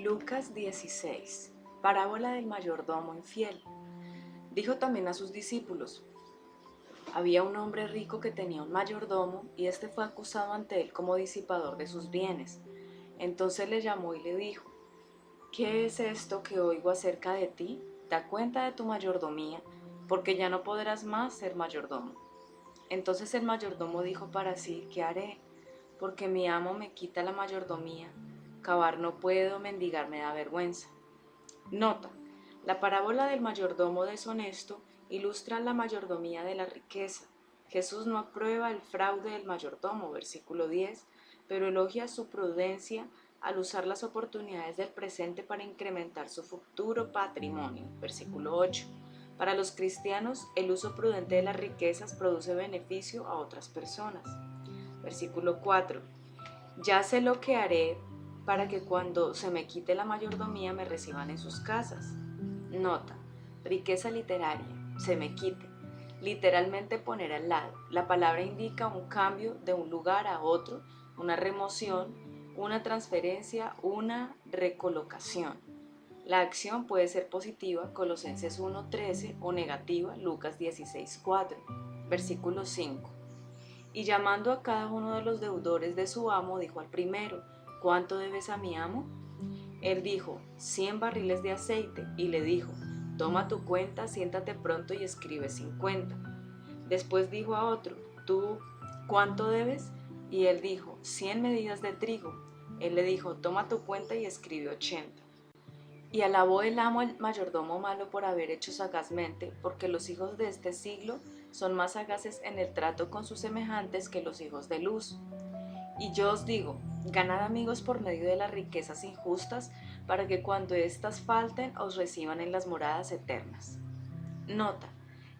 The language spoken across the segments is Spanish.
Lucas 16. Parábola del mayordomo infiel. Dijo también a sus discípulos: había un hombre rico que tenía un mayordomo, y éste fue acusado ante él como disipador de sus bienes. Entonces le llamó y le dijo: ¿qué es esto que oigo acerca de ti? Da cuenta de tu mayordomía, porque ya no podrás más ser mayordomo. Entonces el mayordomo dijo para sí: ¿qué haré? Porque mi amo me quita la mayordomía. Cavar no puedo, mendigar me da vergüenza. Nota: la parábola del mayordomo deshonesto ilustra la mayordomía de la riqueza. Jesús no aprueba el fraude del mayordomo, versículo 10, pero elogia su prudencia al usar las oportunidades del presente para incrementar su futuro patrimonio, versículo 8. Para los cristianos, el uso prudente de las riquezas produce beneficio a otras personas. Versículo 4. Ya sé lo que haré para que cuando se me quite la mayordomía me reciban en sus casas. Nota: riqueza literaria, se me quite. Literalmente poner al lado. La palabra indica un cambio de un lugar a otro, una remoción, una transferencia, una recolocación. La acción puede ser positiva, Colosenses 1:13, o negativa, Lucas 16:4. Versículo 5. Y llamando a cada uno de los deudores de su amo, dijo al primero: ¿cuánto debes a mi amo? Él dijo: 100 barriles de aceite. Y le dijo: toma tu cuenta, siéntate pronto y escribe 50. Después dijo a otro: ¿tú cuánto debes? Y él dijo: 100 medidas de trigo. Él le dijo: toma tu cuenta y escribe 80. Y alabó el amo al mayordomo malo por haber hecho sagazmente, porque los hijos de este siglo son más sagaces en el trato con sus semejantes que los hijos de luz. Y yo os digo: ganad amigos por medio de las riquezas injustas, para que cuando éstas falten os reciban en las moradas eternas. Nota: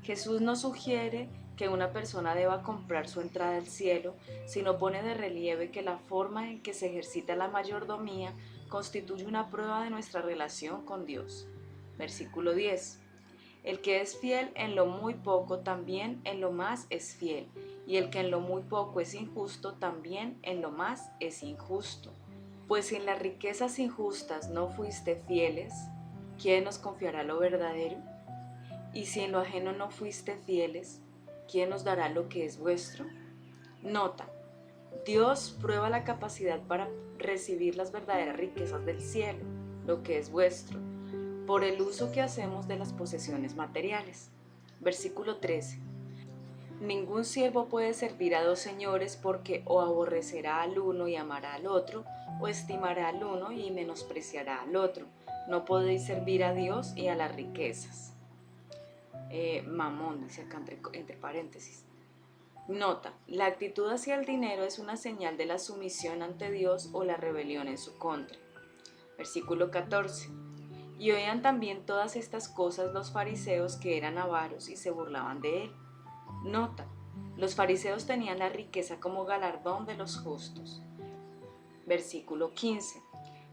Jesús no sugiere que una persona deba comprar su entrada al cielo, sino pone de relieve que la forma en que se ejercita la mayordomía constituye una prueba de nuestra relación con Dios. Versículo 10. El que es fiel en lo muy poco, también en lo más es fiel, y el que en lo muy poco es injusto, también en lo más es injusto. Pues si en las riquezas injustas no fuiste fieles, ¿quién nos confiará lo verdadero? Y si en lo ajeno no fuiste fieles, ¿quién os dará lo que es vuestro? Nota: Dios prueba la capacidad para recibir las verdaderas riquezas del cielo, lo que es vuestro, por el uso que hacemos de las posesiones materiales. Versículo 13. Ningún siervo puede servir a dos señores, porque o aborrecerá al uno y amará al otro, o estimará al uno y menospreciará al otro. No podéis servir a Dios y a las riquezas. Mamón, dice acá entre paréntesis. Nota: la actitud hacia el dinero es una señal de la sumisión ante Dios o la rebelión en su contra. Versículo 14. Y oían también todas estas cosas los fariseos, que eran avaros, y se burlaban de él. Nota: los fariseos tenían la riqueza como galardón de los justos. Versículo 15.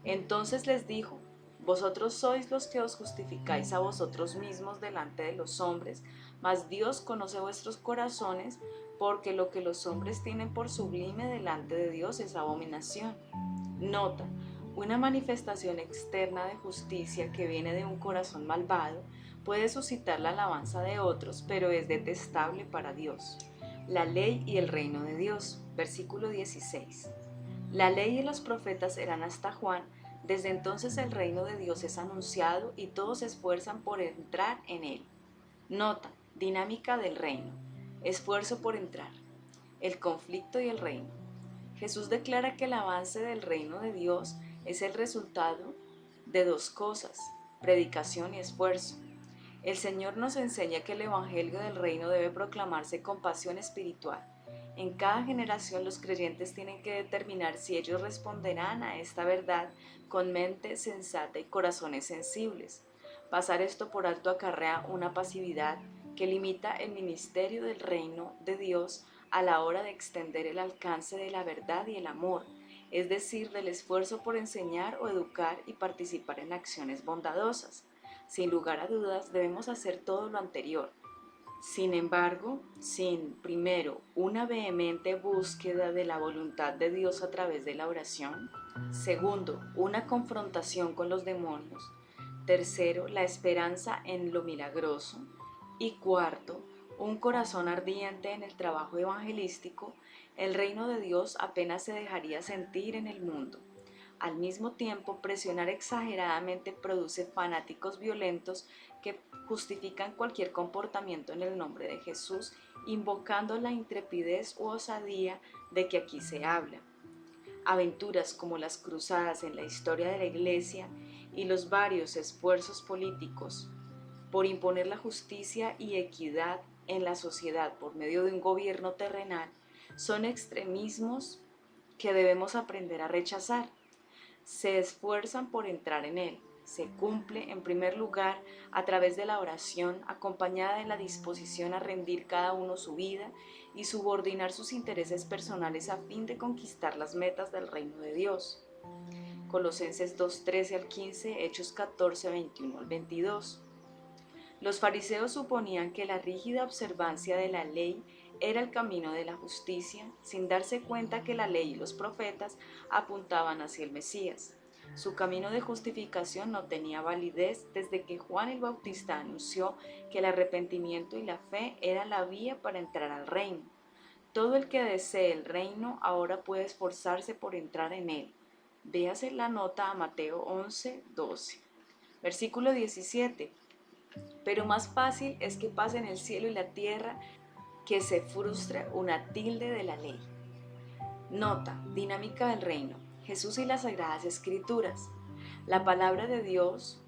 Entonces les dijo: vosotros sois los que os justificáis a vosotros mismos delante de los hombres, mas Dios conoce vuestros corazones, porque lo que los hombres tienen por sublime delante de Dios es abominación. Nota: una manifestación externa de justicia que viene de un corazón malvado puede suscitar la alabanza de otros, pero es detestable para Dios. La ley y el reino de Dios. Versículo 16. La ley y los profetas eran hasta Juan. Desde entonces el reino de Dios es anunciado y todos se esfuerzan por entrar en él. Nota: dinámica del reino. Esfuerzo por entrar. El conflicto y el reino. Jesús declara que el avance del reino de Dios es el resultado de dos cosas: predicación y esfuerzo. El Señor nos enseña que el evangelio del reino debe proclamarse con pasión espiritual. En cada generación los creyentes tienen que determinar si ellos responderán a esta verdad con mente sensata y corazones sensibles. Pasar esto por alto acarrea una pasividad que limita el ministerio del reino de Dios a la hora de extender el alcance de la verdad y el amor, es decir, del esfuerzo por enseñar o educar y participar en acciones bondadosas. Sin lugar a dudas, debemos hacer todo lo anterior. Sin embargo, sin, primero, una vehemente búsqueda de la voluntad de Dios a través de la oración, segundo, una confrontación con los demonios, tercero, la esperanza en lo milagroso y cuarto, un corazón ardiente en el trabajo evangelístico, el reino de Dios apenas se dejaría sentir en el mundo. Al mismo tiempo, presionar exageradamente produce fanáticos violentos que justifican cualquier comportamiento en el nombre de Jesús, invocando la intrepidez u osadía de que aquí se habla. Aventuras como las cruzadas en la historia de la Iglesia y los varios esfuerzos políticos por imponer la justicia y equidad en la sociedad por medio de un gobierno terrenal son extremismos que debemos aprender a rechazar. Se esfuerzan por entrar en él. Se cumple, en primer lugar, a través de la oración, acompañada de la disposición a rendir cada uno su vida y subordinar sus intereses personales a fin de conquistar las metas del reino de Dios. Colosenses 2:13 al 15, Hechos 14, 21 al 22. Los fariseos suponían que la rígida observancia de la ley era el camino de la justicia, sin darse cuenta que la ley y los profetas apuntaban hacia el Mesías. Su camino de justificación no tenía validez desde que Juan el Bautista anunció que el arrepentimiento y la fe era la vía para entrar al reino. Todo el que desee el reino ahora puede esforzarse por entrar en él. Véase la nota a Mateo 11:12. Versículo 17. Pero más fácil es que pasen el cielo y la tierra que se frustre una tilde de la ley. Nota, dinámica del reino, Jesús y las Sagradas Escrituras. La palabra de Dios,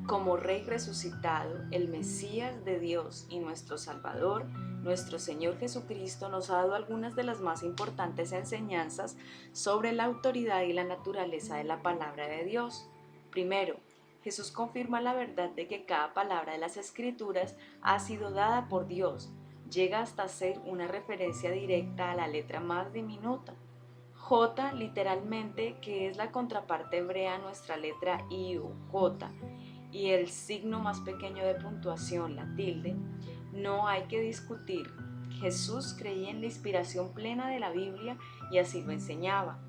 como Rey resucitado, el Mesías de Dios y nuestro Salvador, nuestro Señor Jesucristo, nos ha dado algunas de las más importantes enseñanzas sobre la autoridad y la naturaleza de la palabra de Dios. Primero, Jesús confirma la verdad de que cada palabra de las Escrituras ha sido dada por Dios. Llega hasta ser una referencia directa a la letra más diminuta. J, literalmente, que es la contraparte hebrea a nuestra letra I o J, y el signo más pequeño de puntuación, la tilde, no hay que discutir. Jesús creía en la inspiración plena de la Biblia y así lo enseñaba.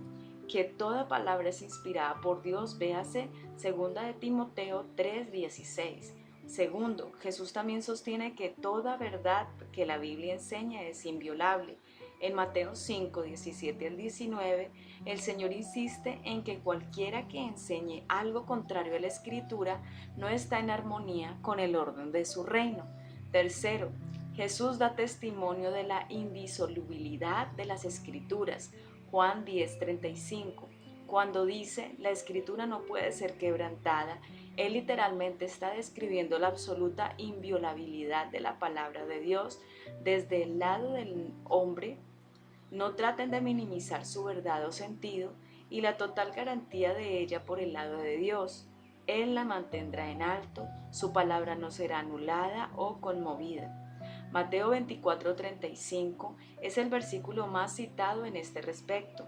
Que toda palabra es inspirada por Dios, véase 2 de Timoteo 3:16. Segundo, Jesús también sostiene que toda verdad que la Biblia enseña es inviolable. En Mateo 5:17 al 19, el Señor insiste en que cualquiera que enseñe algo contrario a la Escritura no está en armonía con el orden de su reino. Tercero, Jesús da testimonio de la indisolubilidad de las Escrituras. Juan 10:35, cuando dice la escritura no puede ser quebrantada, él literalmente está describiendo la absoluta inviolabilidad de la palabra de Dios desde el lado del hombre. No traten de minimizar su verdad o sentido y la total garantía de ella por el lado de Dios. Él la mantendrá en alto, su palabra no será anulada o conmovida. Mateo 24:35 es el versículo más citado en este respecto.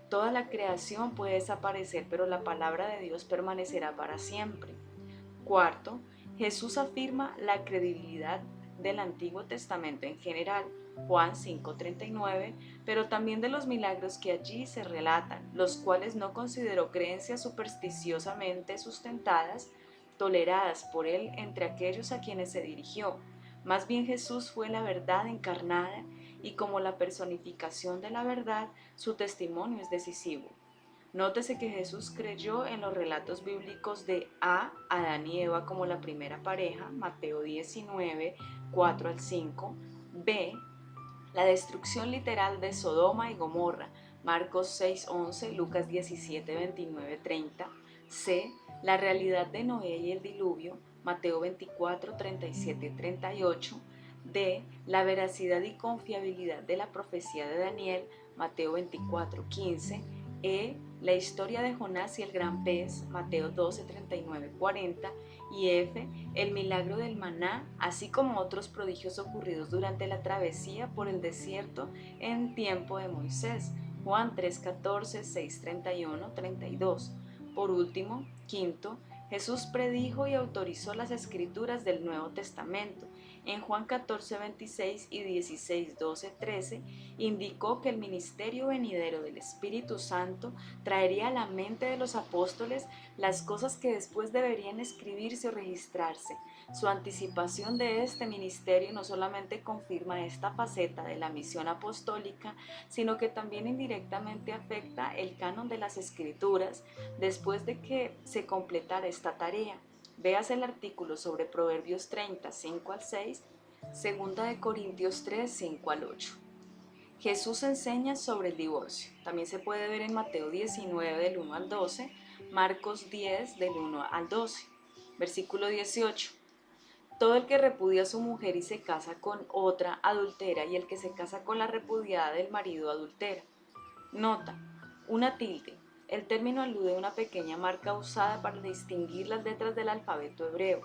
Toda la creación puede desaparecer, pero la palabra de Dios permanecerá para siempre. Cuarto, Jesús afirma la credibilidad del Antiguo Testamento en general, Juan 5:39, pero también de los milagros que allí se relatan, los cuales no consideró creencias supersticiosamente sustentadas, toleradas por él entre aquellos a quienes se dirigió. Más bien Jesús fue la verdad encarnada y como la personificación de la verdad, su testimonio es decisivo. Nótese que Jesús creyó en los relatos bíblicos de Adán y Eva como la primera pareja, Mateo 19, 4 al 5, B, la destrucción literal de Sodoma y Gomorra, Marcos 6:11, Lucas 17, 29, 30, C, la realidad de Noé y el diluvio, Mateo 24, 37, 38, D, la veracidad y confiabilidad de la profecía de Daniel, Mateo 24, 15, E, la historia de Jonás y el gran pez, Mateo 12, 39, 40, y F, el milagro del maná, así como otros prodigios ocurridos durante la travesía por el desierto en tiempo de Moisés, Juan 3, 14, 6, 31, 32. Por último, quinto, Jesús predijo y autorizó las escrituras del Nuevo Testamento. En Juan 14, 26 y 16, 12, 13, indicó que el ministerio venidero del Espíritu Santo traería a la mente de los apóstoles las cosas que después deberían escribirse o registrarse. Su anticipación de este ministerio no solamente confirma esta faceta de la misión apostólica, sino que también indirectamente afecta el canon de las Escrituras después de que se completara esta tarea. Veas el artículo sobre Proverbios 30, 5 al 6, 2 de Corintios 3, 5 al 8. Jesús enseña sobre el divorcio. También se puede ver en Mateo 19 del 1 al 12, Marcos 10 del 1 al 12. Versículo 18. Todo el que repudia a su mujer y se casa con otra adultera, y el que se casa con la repudiada del marido adultera. Nota: una tilde. El término alude a una pequeña marca usada para distinguir las letras del alfabeto hebreo.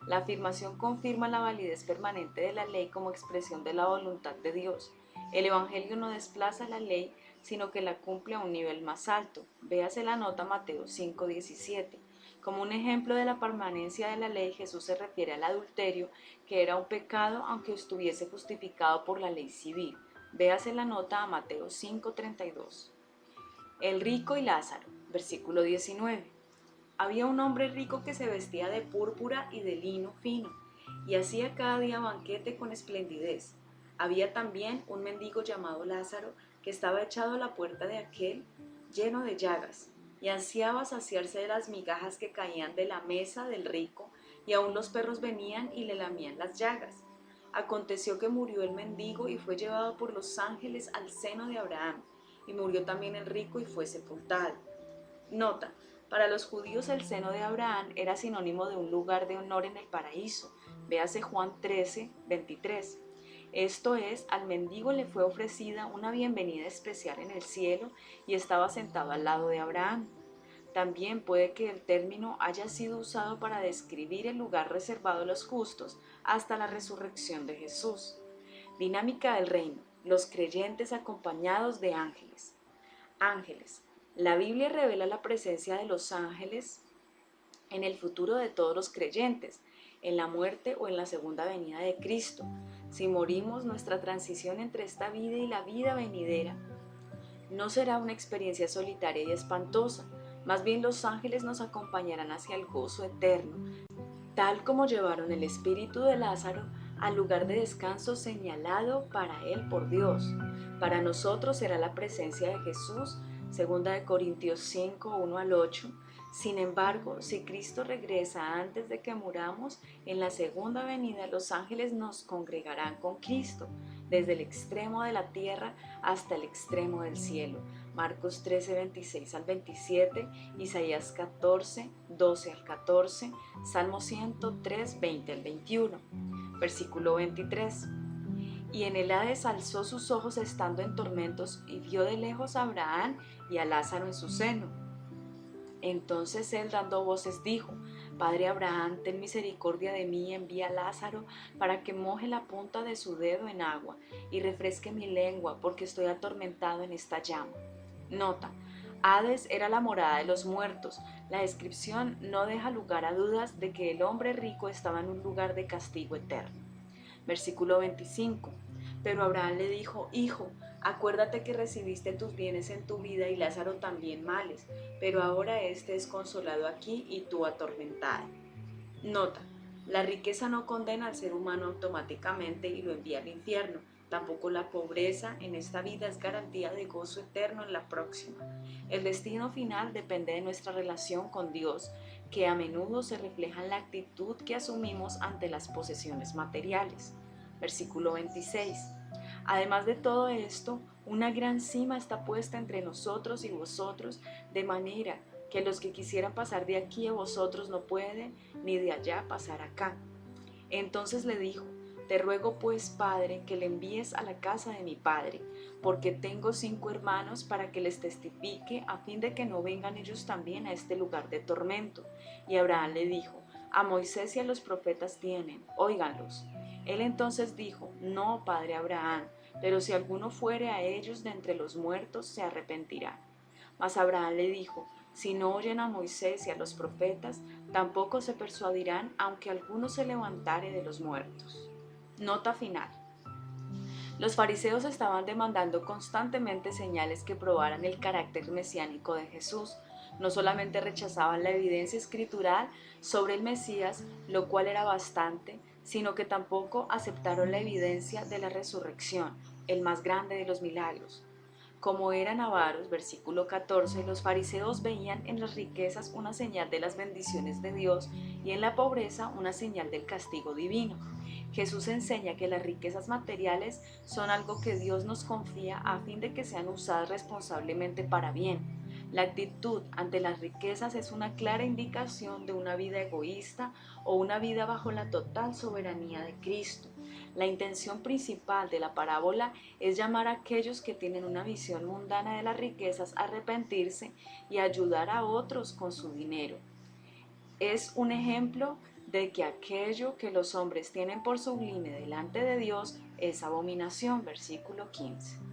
La afirmación confirma la validez permanente de la ley como expresión de la voluntad de Dios. El Evangelio no desplaza la ley, sino que la cumple a un nivel más alto. Véase la nota Mateo 5:17. Como un ejemplo de la permanencia de la ley, Jesús se refiere al adulterio, que era un pecado aunque estuviese justificado por la ley civil. Véase la nota a Mateo 5:32. El rico y Lázaro, versículo 19. Había un hombre rico que se vestía de púrpura y de lino fino, y hacía cada día banquete con esplendidez. Había también un mendigo llamado Lázaro, que estaba echado a la puerta de aquel, lleno de llagas, y ansiaba saciarse de las migajas que caían de la mesa del rico, y aun los perros venían y le lamían las llagas. Aconteció que murió el mendigo y fue llevado por los ángeles al seno de Abraham, y murió también el rico y fue sepultado. Nota: para los judíos el seno de Abraham era sinónimo de un lugar de honor en el paraíso. Véase Juan 13, 23. Esto es, al mendigo le fue ofrecida una bienvenida especial en el cielo y estaba sentado al lado de Abraham. También puede que el término haya sido usado para describir el lugar reservado a los justos hasta la resurrección de Jesús. Dinámica del reino: los creyentes acompañados de ángeles. Ángeles. La Biblia revela la presencia de los ángeles en el futuro de todos los creyentes, en la muerte o en la segunda venida de Cristo. Si morimos, nuestra transición entre esta vida y la vida venidera no será una experiencia solitaria y espantosa. Más bien, los ángeles nos acompañarán hacia el gozo eterno, tal como llevaron el espíritu de Lázaro al lugar de descanso señalado para él por Dios. Para nosotros será la presencia de Jesús, 2 de Corintios 5, 1 al 8. Sin embargo, si Cristo regresa antes de que muramos, en la segunda venida los ángeles nos congregarán con Cristo, desde el extremo de la tierra hasta el extremo del cielo. Marcos 13, 26 al 27, Isaías 14, 12 al 14, Salmo 103, 20 al 21. Versículo 23. Y en el Hades alzó sus ojos estando en tormentos y vio de lejos a Abraham y a Lázaro en su seno. Entonces él, dando voces, dijo: Padre Abraham, ten misericordia de mí y envía a Lázaro para que moje la punta de su dedo en agua y refresque mi lengua, porque estoy atormentado en esta llama. Nota: Hades era la morada de los muertos. La descripción no deja lugar a dudas de que el hombre rico estaba en un lugar de castigo eterno. Versículo 25. Pero Abraham le dijo: Hijo, acuérdate que recibiste tus bienes en tu vida y Lázaro también males, pero ahora éste es consolado aquí y tú atormentada. Nota: la riqueza no condena al ser humano automáticamente y lo envía al infierno. Tampoco la pobreza en esta vida es garantía de gozo eterno en la próxima. El destino final depende de nuestra relación con Dios, que a menudo se refleja en la actitud que asumimos ante las posesiones materiales. Versículo 26. Además de todo esto, una gran cima está puesta entre nosotros y vosotros, de manera que los que quisieran pasar de aquí a vosotros no pueden, ni de allá pasar acá. Entonces le dijo: Te ruego pues, Padre, que le envíes a la casa de mi padre, porque tengo 5 hermanos, para que les testifique, a fin de que no vengan ellos también a este lugar de tormento. Y Abraham le dijo: A Moisés y a los profetas tienen, óiganlos. Él entonces dijo: No, padre Abraham, pero si alguno fuere a ellos de entre los muertos, se arrepentirá. Mas Abraham le dijo: Si no oyen a Moisés y a los profetas, tampoco se persuadirán, aunque alguno se levantare de los muertos. Nota final. Los fariseos estaban demandando constantemente señales que probaran el carácter mesiánico de Jesús. No solamente rechazaban la evidencia escritural sobre el Mesías, lo cual era bastante, sino que tampoco aceptaron la evidencia de la resurrección, el más grande de los milagros. Como eran avaros, versículo 14, los fariseos veían en las riquezas una señal de las bendiciones de Dios y en la pobreza una señal del castigo divino. Jesús enseña que las riquezas materiales son algo que Dios nos confía a fin de que sean usadas responsablemente para bien. La actitud ante las riquezas es una clara indicación de una vida egoísta o una vida bajo la total soberanía de Cristo. La intención principal de la parábola es llamar a aquellos que tienen una visión mundana de las riquezas a arrepentirse y ayudar a otros con su dinero. Es un ejemplo de que aquello que los hombres tienen por sublime delante de Dios es abominación, versículo 15.